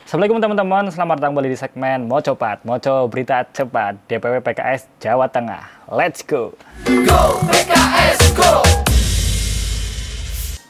Assalamualaikum teman-teman, selamat datang kembali di segmen Mocopat, Moco Berita Cepat DPW PKS Jawa Tengah. Let's go! Go PKS, go!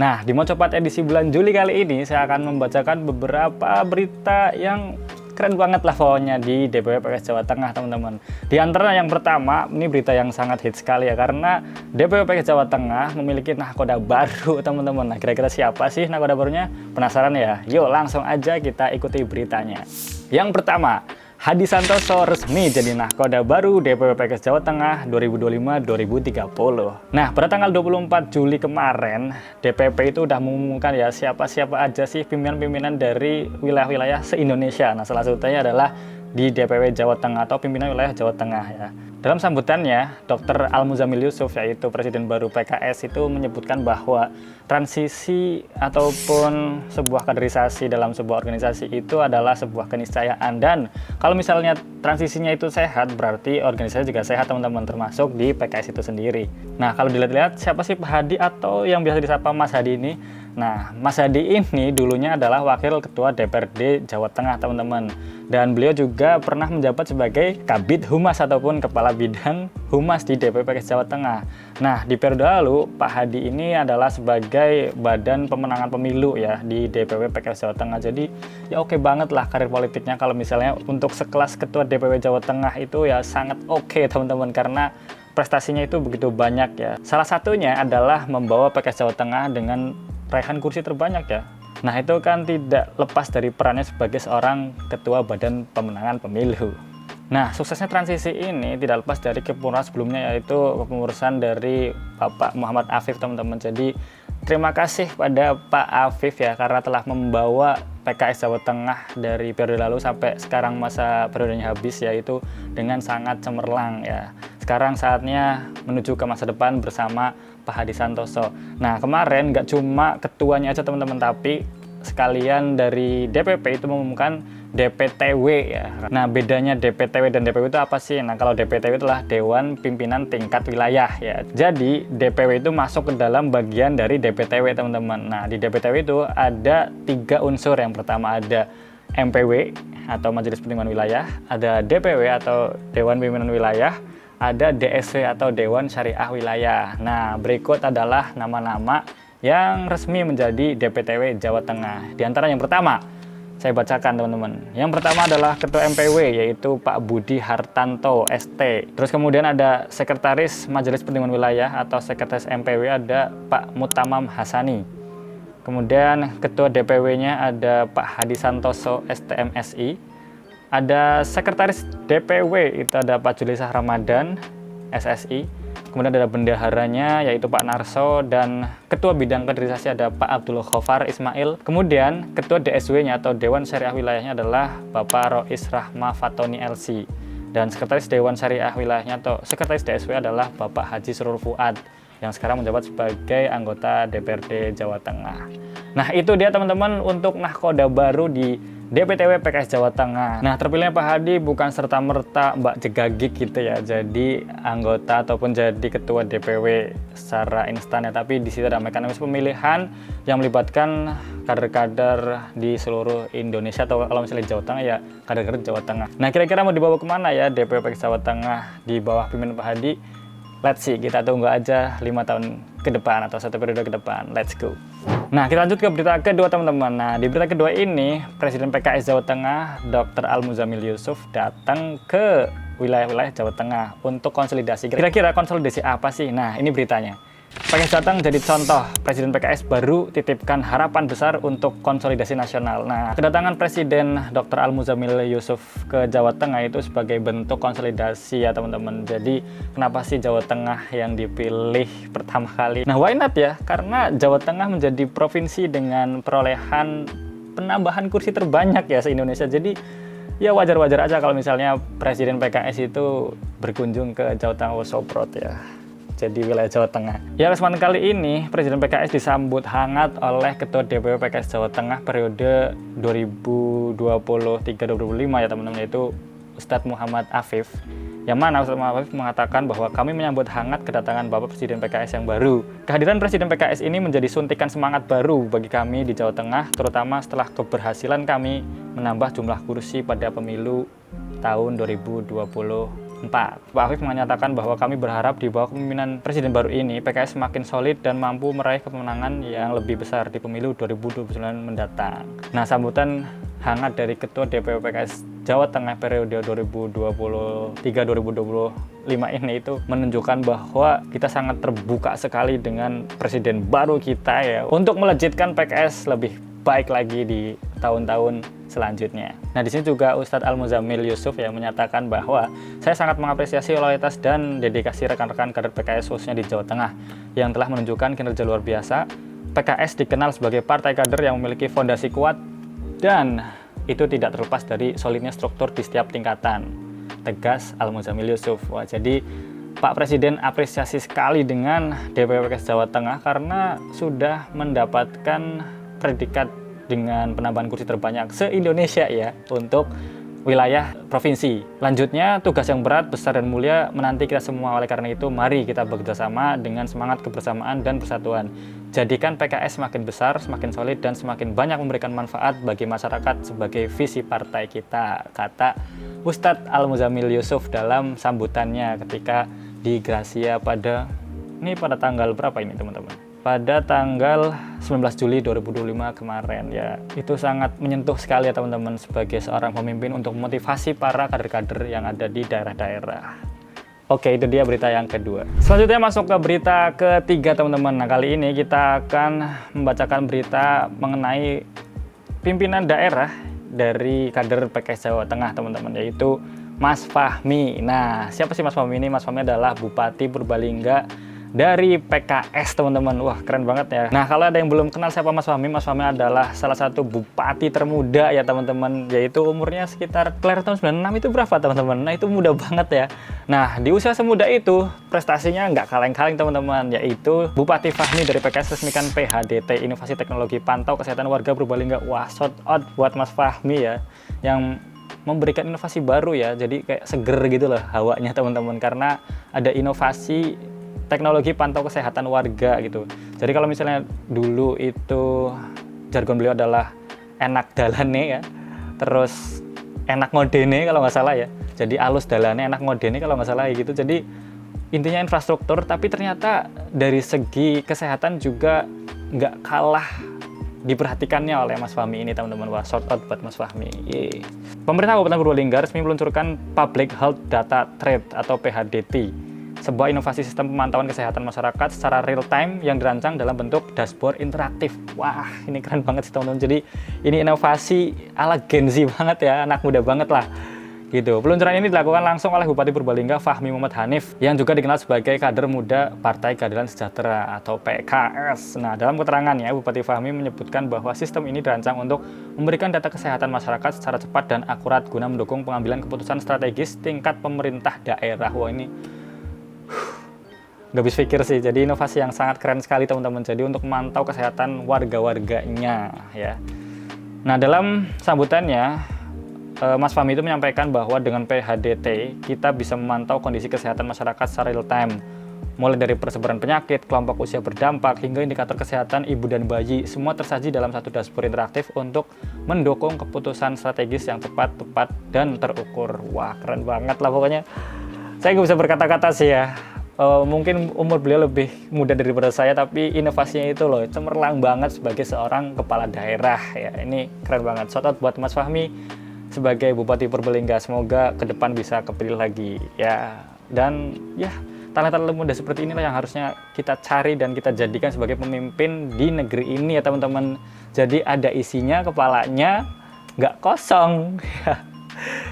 Nah, di Mocopat edisi bulan Juli kali ini saya akan membacakan beberapa berita yang keren banget lah pokoknya di DPW PKS Jawa Tengah, teman-teman. Di antara yang pertama, ini berita yang sangat hits sekali ya, karena DPW PKS Jawa Tengah memiliki nahkoda baru, teman-teman. Nah, kira-kira siapa sih nahkoda barunya? Penasaran ya? Yuk, langsung aja kita ikuti beritanya. Yang pertama, Hadi Santoso resmi jadi nahkoda baru DPW PKS Jawa Tengah 2025-2030. Nah, pada tanggal 24 Juli kemarin, DPP itu udah mengumumkan ya siapa-siapa aja sih pimpinan-pimpinan dari wilayah-wilayah se-Indonesia. Nah, salah satunya adalah di DPW Jawa Tengah atau pimpinan wilayah Jawa Tengah ya. Dalam sambutannya, Dr. Al-Muzamil Yusuf, yaitu Presiden baru PKS, itu menyebutkan bahwa transisi ataupun sebuah kaderisasi dalam sebuah organisasi itu adalah sebuah keniscayaan, dan kalau misalnya transisinya itu sehat, berarti organisasi juga sehat, teman-teman, termasuk di PKS itu sendiri. Nah, kalau dilihat-lihat siapa sih Pak Hadi atau yang biasa disapa Mas Hadi ini? Nah, Mas Hadi ini dulunya adalah Wakil Ketua DPRD Jawa Tengah, teman-teman. Dan beliau juga pernah menjabat sebagai Kabid Humas ataupun Kepala Bidang Humas di DPW PKS Jawa Tengah. Nah, di periode lalu, Pak Hadi ini adalah sebagai Badan Pemenangan Pemilu ya di DPW PKS Jawa Tengah. Jadi, ya oke banget lah karir politiknya kalau misalnya untuk sekelas Ketua DPW Jawa Tengah itu ya sangat oke, teman-teman, karena prestasinya itu begitu banyak ya. Salah satunya adalah membawa PKS Jawa Tengah dengan raihan kursi terbanyak ya. Nah, itu kan tidak lepas dari perannya sebagai seorang Ketua Badan Pemenangan Pemilu. Nah, suksesnya transisi ini tidak lepas dari kepemimpinan sebelumnya, yaitu kepengurusan dari Bapak Muhammad Afif, teman-teman. Jadi, terima kasih pada Pak Afif ya, karena telah membawa PKS Jawa Tengah dari periode lalu sampai sekarang masa periodenya habis, yaitu dengan sangat cemerlang ya. Sekarang saatnya menuju ke masa depan bersama Pak Hadi Santoso. Nah, kemarin nggak cuma ketuanya aja, teman-teman, tapi sekalian dari DPP itu mengumumkan DPTW ya. Nah, bedanya DPTW dan DPW itu apa sih? Nah, kalau DPTW itulah Dewan Pimpinan Tingkat Wilayah ya. Jadi, DPW itu masuk ke dalam bagian dari DPTW, teman-teman. Nah, di DPTW itu ada 3 unsur. Yang pertama ada MPW atau Majelis Pertimbangan Wilayah, ada DPW atau Dewan Pimpinan Wilayah, ada DSW atau Dewan Syariah Wilayah. Nah, berikut adalah nama-nama yang resmi menjadi DPTW Jawa Tengah. Di antara yang pertama, saya bacakan, teman-teman. Yang pertama adalah Ketua MPW, yaitu Pak Budi Hartanto, ST. Terus kemudian ada Sekretaris Majelis Pertimbangan Wilayah atau Sekretaris MPW, ada Pak Mutamam Hasani. Kemudian Ketua DPW-nya ada Pak Hadi Santoso, STMSI. Ada Sekretaris DPW, itu ada Pak Julisah Ramadan, SSI. Kemudian ada bendaharanya, yaitu Pak Narso, dan Ketua Bidang Kaderisasi ada Pak Abdul Khofar Ismail. Kemudian Ketua DSW-nya atau Dewan Syariah Wilayahnya adalah Bapak Rois Rahma Fatoni LC. Dan Sekretaris Dewan Syariah Wilayahnya atau Sekretaris DSW adalah Bapak Haji Surur Fuad, yang sekarang menjabat sebagai anggota DPRD Jawa Tengah. Nah, itu dia, teman-teman, untuk nahkoda baru di DPTW PKS Jawa Tengah. Nah, terpilihnya Pak Hadi bukan serta-merta Mbak Jegagik gitu ya, jadi anggota ataupun jadi ketua DPW secara instan ya, tapi di situ ada mekanisme pemilihan yang melibatkan kader-kader di seluruh Indonesia, atau kalau misalnya Jawa Tengah ya kader-kader Jawa Tengah. Nah, kira-kira mau dibawa kemana ya DPW PKS Jawa Tengah di bawah pimpinan Pak Hadi? Let's see, kita tunggu aja 5 tahun ke depan atau 1 periode ke depan. Let's go. Nah, kita lanjut ke berita kedua, teman-teman. Nah, di berita kedua ini, Presiden PKS Jawa Tengah, Dr. Al-Muzamil Yusuf, datang ke wilayah-wilayah Jawa Tengah untuk konsolidasi. Kira-kira konsolidasi apa sih? Nah, ini beritanya. PKS datang jadi contoh, Presiden PKS baru titipkan harapan besar untuk konsolidasi nasional. Nah, kedatangan Presiden Dr. Al-Muzamil Yusuf ke Jawa Tengah itu sebagai bentuk konsolidasi ya, teman-teman. Jadi, kenapa sih Jawa Tengah yang dipilih pertama kali? Nah, why not ya? Karena Jawa Tengah menjadi provinsi dengan perolehan penambahan kursi terbanyak ya se-Indonesia. Jadi, ya wajar-wajar aja kalau misalnya Presiden PKS itu berkunjung ke Jawa Tengah, so proud ya. Jadi wilayah Jawa Tengah. Ya, kesempatan kali ini Presiden PKS disambut hangat oleh Ketua DPW PKS Jawa Tengah periode 2023-2025 ya, teman-teman, yaitu Ustadz Muhammad Afif. Yang mana Ustadz Muhammad Afif mengatakan bahwa kami menyambut hangat kedatangan Bapak Presiden PKS yang baru. Kehadiran Presiden PKS ini menjadi suntikan semangat baru bagi kami di Jawa Tengah, terutama setelah keberhasilan kami menambah jumlah kursi pada pemilu tahun 2024. Pak Afif menyatakan bahwa kami berharap di bawah kepemimpinan Presiden baru ini, PKS semakin solid dan mampu meraih kemenangan yang lebih besar di pemilu 2029 mendatang. Nah, sambutan hangat dari Ketua DPW PKS Jawa Tengah periode 2023-2025 ini itu menunjukkan bahwa kita sangat terbuka sekali dengan Presiden baru kita ya, untuk melejitkan PKS lebih baik lagi di tahun-tahun selanjutnya. Nah, di sini juga Ustadz Al-Muzammil Yusuf yang menyatakan bahwa saya sangat mengapresiasi loyalitas dan dedikasi rekan-rekan kader PKS khususnya di Jawa Tengah yang telah menunjukkan kinerja luar biasa. PKS dikenal sebagai partai kader yang memiliki fondasi kuat dan itu tidak terlepas dari solidnya struktur di setiap tingkatan, tegas Al-Muzammil Yusuf. Wah, jadi Pak Presiden apresiasi sekali dengan DPW PKS Jawa Tengah karena sudah mendapatkan predikat dengan penambahan kursi terbanyak se-Indonesia ya untuk wilayah provinsi. Lanjutnya, tugas yang berat, besar, dan mulia menanti kita semua. Oleh karena itu, mari kita bekerjasama dengan semangat kebersamaan dan persatuan. Jadikan PKS semakin besar, semakin solid, dan semakin banyak memberikan manfaat bagi masyarakat sebagai visi partai kita, kata Ustadz Al-Muzammil Yusuf dalam sambutannya ketika di Gracia pada tanggal berapa ini teman-teman? Pada tanggal 19 Juli 2025 kemarin ya. Itu sangat menyentuh sekali ya teman-teman sebagai seorang pemimpin untuk memotivasi para kader-kader yang ada di daerah-daerah. Oke, itu dia berita yang kedua. Selanjutnya masuk ke berita ketiga teman-teman. Nah, kali ini kita akan membacakan berita mengenai pimpinan daerah dari kader PKS Jawa Tengah teman-teman, yaitu Mas Fahmi. Nah, siapa sih Mas Fahmi ini? Mas Fahmi adalah Bupati Purbalingga dari PKS teman-teman. Wah, keren banget ya. Nah, kalau ada yang belum kenal siapa Mas Fahmi adalah salah satu bupati termuda ya teman-teman, yaitu umurnya sekitar tahun 96 itu berapa teman-teman? Nah, itu muda banget ya. Nah, di usia semuda itu prestasinya nggak kaleng-kaleng teman-teman, yaitu Bupati Fahmi dari PKS resmikan PHDT Inovasi Teknologi Pantau Kesehatan Warga Purbalingga. Wah, shout out buat Mas Fahmi ya, yang memberikan inovasi baru ya, jadi kayak seger gitu loh hawanya teman-teman, karena ada inovasi teknologi pantau kesehatan warga gitu. Jadi kalau misalnya dulu itu jargon beliau adalah enak dalane ya, terus enak ngodene kalau nggak salah ya. Jadi alus dalane, enak ngodene kalau nggak salah gitu. Jadi intinya infrastruktur, tapi ternyata dari segi kesehatan juga nggak kalah diperhatikannya oleh Mas Fahmi ini teman-teman. Wah, shout out buat Mas Fahmi. Yeay. Pemerintah Kabupaten Purbalingga resmi meluncurkan Public Health Data Trade atau PHDT, sebuah inovasi sistem pemantauan kesehatan masyarakat secara real time yang dirancang dalam bentuk dashboard interaktif. Wah, ini keren banget sih teman-teman. Jadi ini inovasi ala Gen Z banget ya, anak muda banget lah gitu. Peluncuran ini dilakukan langsung oleh Bupati Purbalingga Fahmi Muhammad Hanif yang juga dikenal sebagai kader muda Partai Keadilan Sejahtera atau PKS. Nah, dalam keterangannya Bupati Fahmi menyebutkan bahwa sistem ini dirancang untuk memberikan data kesehatan masyarakat secara cepat dan akurat guna mendukung pengambilan keputusan strategis tingkat pemerintah daerah. Wah, ini nggak habis pikir sih. Jadi inovasi yang sangat keren sekali teman-teman. Jadi untuk memantau kesehatan warga-warganya ya. Nah, dalam sambutannya Mas Fahmi itu menyampaikan bahwa dengan PHDT kita bisa memantau kondisi kesehatan masyarakat secara real time, mulai dari persebaran penyakit, kelompok usia berdampak, hingga indikator kesehatan ibu dan bayi. Semua tersaji dalam satu dashboard interaktif untuk mendukung keputusan strategis yang tepat dan terukur. Wah, keren banget lah pokoknya. Saya nggak bisa berkata-kata sih ya. Mungkin umur beliau lebih muda daripada saya, tapi inovasinya itu loh cemerlang banget sebagai seorang kepala daerah ya. Ini keren banget. Shout out buat Mas Fahmi sebagai Bupati Purbalingga. Semoga ke depan bisa kepilih lagi ya. Dan ya, talenta-talenta muda seperti inilah yang harusnya kita cari dan kita jadikan sebagai pemimpin di negeri ini ya teman-teman. Jadi ada isinya, kepalanya nggak kosong.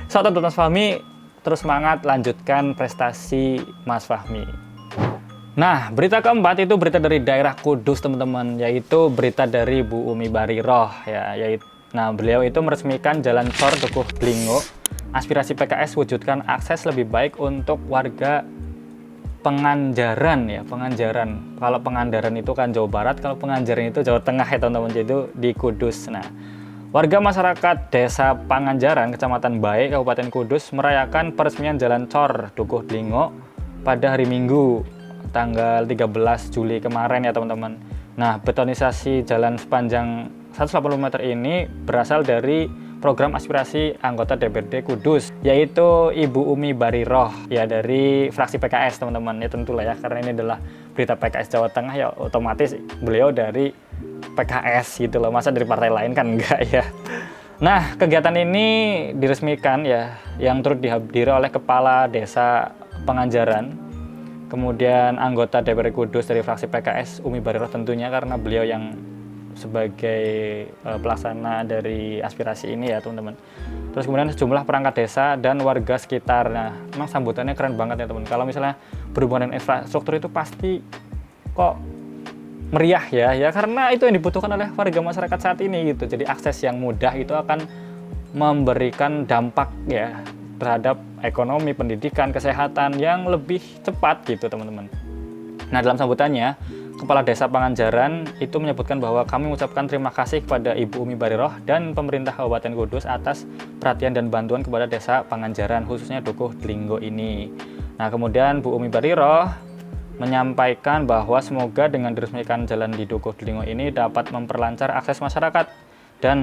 Shout out buat Mas Fahmi. Terus semangat, lanjutkan prestasi Mas Fahmi. Nah, berita keempat itu berita dari daerah Kudus teman-teman, yaitu berita dari Bu Umi Bariroh ya. Nah, beliau itu meresmikan Jalan Cor Dukuh Blingo. Aspirasi PKS wujudkan akses lebih baik untuk warga Penganjaran ya, Penganjaran. Kalau Pengandaran itu kan Jawa Barat, kalau Penganjaran itu Jawa Tengah ya teman-teman, itu di Kudus. Nah, warga masyarakat Desa Panganjaran, Kecamatan Bae, Kabupaten Kudus merayakan peresmian Jalan Cor Dukuh Blingo pada hari Minggu, tanggal 13 Juli kemarin ya teman-teman. Nah, betonisasi jalan sepanjang 180 meter ini berasal dari program aspirasi anggota DPRD Kudus, yaitu Ibu Umi Bariroh ya dari fraksi PKS teman-teman. Ya tentulah ya, karena ini adalah berita PKS Jawa Tengah ya otomatis beliau dari PKS gitu loh, masa dari partai lain kan enggak ya. Nah, kegiatan ini diresmikan ya, yang turut dihadiri oleh Kepala Desa Penganjaran, kemudian anggota DPRD Kudus dari fraksi PKS Umi Bariroh tentunya, karena beliau yang sebagai pelaksana dari aspirasi ini ya teman-teman. Terus kemudian sejumlah perangkat desa dan warga sekitar. Nah, memang sambutannya keren banget ya teman. Kalau misalnya berhubungan dengan infrastruktur itu pasti kok meriah ya karena itu yang dibutuhkan oleh warga masyarakat saat ini gitu. Jadi akses yang mudah itu akan memberikan dampak ya terhadap ekonomi, pendidikan, kesehatan yang lebih cepat gitu teman-teman. Nah, dalam sambutannya Kepala Desa Penganjaran itu menyebutkan bahwa kami mengucapkan terima kasih kepada Ibu Umi Bariroh dan pemerintah Kabupaten Kudus atas perhatian dan bantuan kepada Desa Penganjaran, khususnya Dukuh Dlinggo ini. Nah, kemudian Bu Umi Bariroh menyampaikan bahwa semoga dengan diresmikan jalan di Dukuh Dlinggo ini dapat memperlancar akses masyarakat dan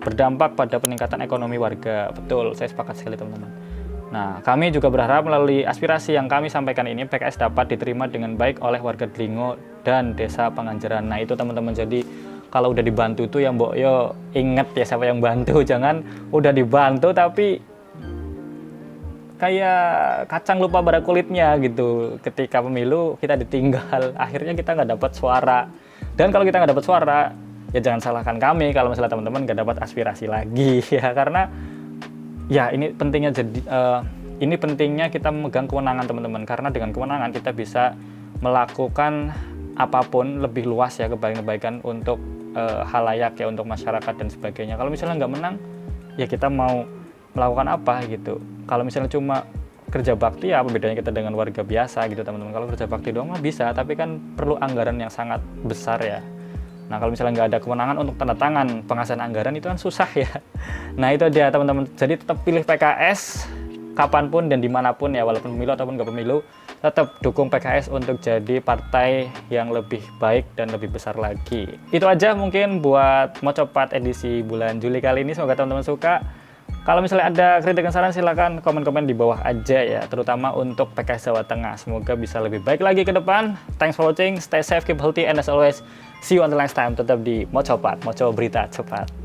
berdampak pada peningkatan ekonomi warga. Betul, saya sepakat sekali teman-teman. Nah, kami juga berharap melalui aspirasi yang kami sampaikan ini PKS dapat diterima dengan baik oleh warga Dlinggo dan Desa Penganjaran. Nah, itu teman-teman, jadi kalau udah dibantu tuh yang mbok yo inget ya siapa yang bantu, jangan udah dibantu tapi kayak kacang lupa pada kulitnya gitu. Ketika pemilu kita ditinggal, akhirnya kita nggak dapat suara. Dan kalau kita nggak dapat suara, ya jangan salahkan kami kalau misalnya teman-teman nggak dapat aspirasi lagi ya, karena ya ini pentingnya ini pentingnya kita memegang kewenangan teman-teman, karena dengan kewenangan kita bisa melakukan apapun lebih luas ya, kebaikan-kebaikan untuk halayak ya, untuk masyarakat dan sebagainya. Kalau misalnya nggak menang, ya kita mau melakukan apa gitu. Kalau misalnya cuma kerja bakti, ya apa bedanya kita dengan warga biasa gitu teman-teman. Kalau kerja bakti doang mah bisa, tapi kan perlu anggaran yang sangat besar ya. Nah, kalau misalnya nggak ada kewenangan untuk tanda tangan penghasilan anggaran, itu kan susah ya. Nah, itu dia teman-teman. Jadi tetap pilih PKS kapanpun dan dimanapun ya, walaupun pemilu ataupun nggak pemilu, tetap dukung PKS untuk jadi partai yang lebih baik dan lebih besar lagi. Itu aja mungkin buat Mocopat edisi bulan Juli kali ini. Semoga teman-teman suka. Kalau misalnya ada kritik dan saran, silakan komen-komen di bawah aja ya, terutama untuk PKS Jawa Tengah. Semoga bisa lebih baik lagi ke depan. Thanks for watching, stay safe, keep healthy, and as always, see you on the next time. Tetap di Mocopat, Moco Berita Cepat.